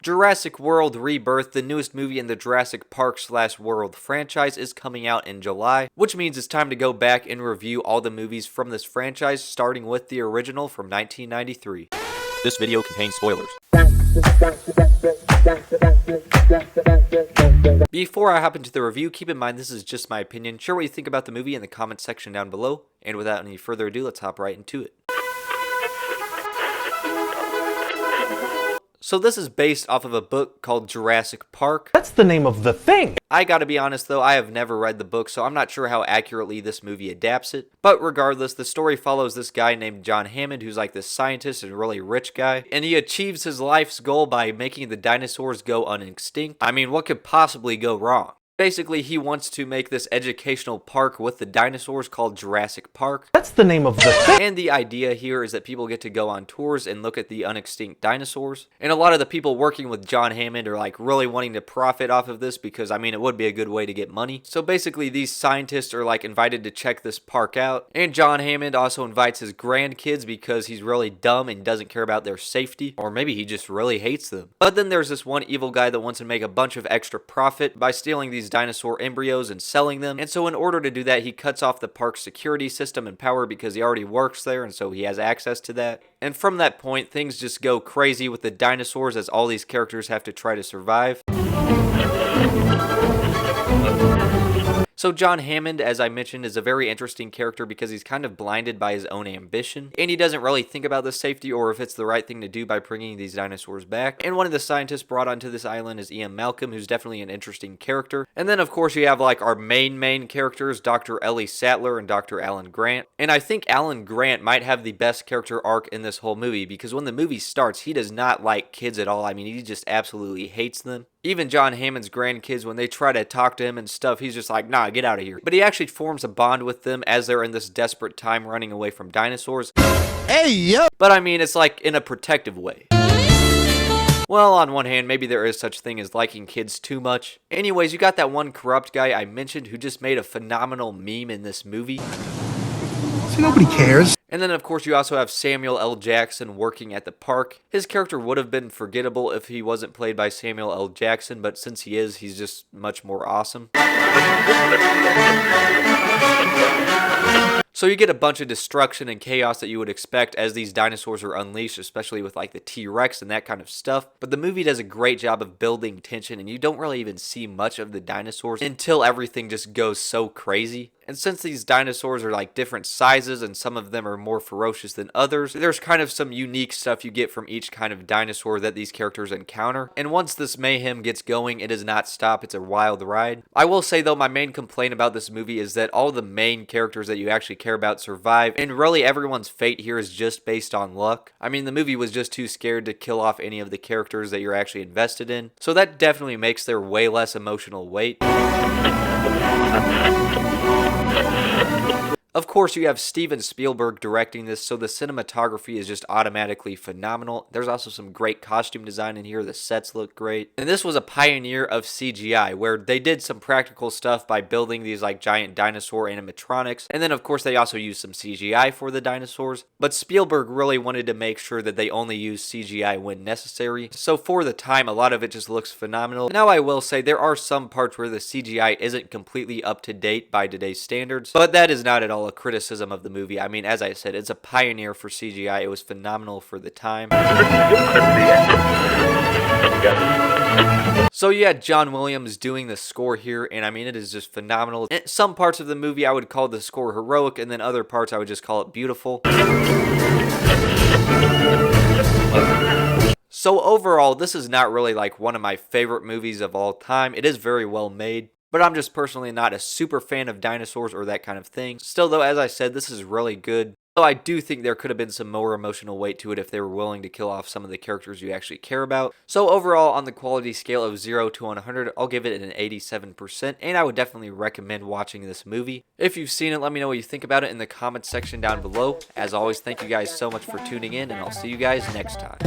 Jurassic World Rebirth, the newest movie in the Jurassic Park/World franchise, is coming out in July, which means it's time to go back and review all the movies from this franchise, starting with the original from 1993. This video contains spoilers. Before I hop into the review, keep in mind this is just my opinion. Share what you think about the movie in the comments section down below, and without any further ado, let's hop right into it. So this is based off of a book called Jurassic Park. That's the name of the thing! I gotta be honest though, I have never read the book, so I'm not sure how accurately this movie adapts it. But regardless, the story follows this guy named John Hammond, who's like this scientist and really rich guy. And he achieves his life's goal by making the dinosaurs go unextinct. I mean, what could possibly go wrong? Basically, he wants to make this educational park with the dinosaurs called Jurassic Park. That's the name of the thing! And the idea here is that people get to go on tours and look at the unextinct dinosaurs. And a lot of the people working with John Hammond are like really wanting to profit off of this because, I mean, it would be a good way to get money. So basically, these scientists are like invited to check this park out. And John Hammond also invites his grandkids because he's really dumb and doesn't care about their safety. Or maybe he just really hates them. But then there's this one evil guy that wants to make a bunch of extra profit by stealing these dinosaur embryos and selling them. And so in order to do that, he cuts off the park's security system and power because he already works there, and so he has access to that. And from that point, things just go crazy with the dinosaurs as all these characters have to try to survive. So John Hammond, as I mentioned, is a very interesting character because he's kind of blinded by his own ambition, and he doesn't really think about the safety or if it's the right thing to do by bringing these dinosaurs back. And one of the scientists brought onto this island is Ian Malcolm, who's definitely an interesting character. And then of course you have like our main characters, Dr. Ellie Sattler and Dr. Alan Grant. And I think Alan Grant might have the best character arc in this whole movie because when the movie starts, he does not like kids at all. I mean, he just absolutely hates them. Even John Hammond's grandkids, when they try to talk to him and stuff, he's just like, nah, get out of here. But he actually forms a bond with them as they're in this desperate time running away from dinosaurs. Hey, yo! But I mean, it's like in a protective way. Well, on one hand, maybe there is such thing as liking kids too much. Anyways, you got that one corrupt guy I mentioned who just made a phenomenal meme in this movie. See, nobody cares. And then, of course, you also have Samuel L. Jackson working at the park. His character would have been forgettable if he wasn't played by Samuel L. Jackson, but since he is, he's just much more awesome. So you get a bunch of destruction and chaos that you would expect as these dinosaurs are unleashed, especially with like the T-Rex and that kind of stuff. But the movie does a great job of building tension, and you don't really even see much of the dinosaurs until everything just goes so crazy. And since these dinosaurs are like different sizes and some of them are more ferocious than others, there's kind of some unique stuff you get from each kind of dinosaur that these characters encounter. And once this mayhem gets going, it does not stop. It's a wild ride. I will say though, my main complaint about this movie is that all the main characters that you actually care about survive, and really everyone's fate here is just based on luck. I mean, the movie was just too scared to kill off any of the characters that you're actually invested in. So that definitely makes there way less emotional weight. Of course, you have Steven Spielberg directing this, so the cinematography is just automatically phenomenal. There's also some great costume design in here. The sets look great. And this was a pioneer of CGI, where they did some practical stuff by building these like giant dinosaur animatronics. And then, of course, they also used some CGI for the dinosaurs. But Spielberg really wanted to make sure that they only used CGI when necessary. So for the time, a lot of it just looks phenomenal. Now, I will say there are some parts where the CGI isn't completely up to date by today's standards, but that is not at all a criticism of the movie. I mean, as I said, it's a pioneer for CGI. It was phenomenal for the time. So you had John Williams doing the score here, and I mean, it is just phenomenal. In some parts of the movie, I would call the score heroic, and then other parts, I would just call it beautiful. So overall, this is not really like one of my favorite movies of all time. It is very well made, but I'm just personally not a super fan of dinosaurs or that kind of thing. Still though, as I said, this is really good. So I do think there could have been some more emotional weight to it if they were willing to kill off some of the characters you actually care about. So overall, on the quality scale of 0 to 100, I'll give it an 87%, and I would definitely recommend watching this movie. If you've seen it, let me know what you think about it in the comments section down below. As always, thank you guys so much for tuning in, and I'll see you guys next time.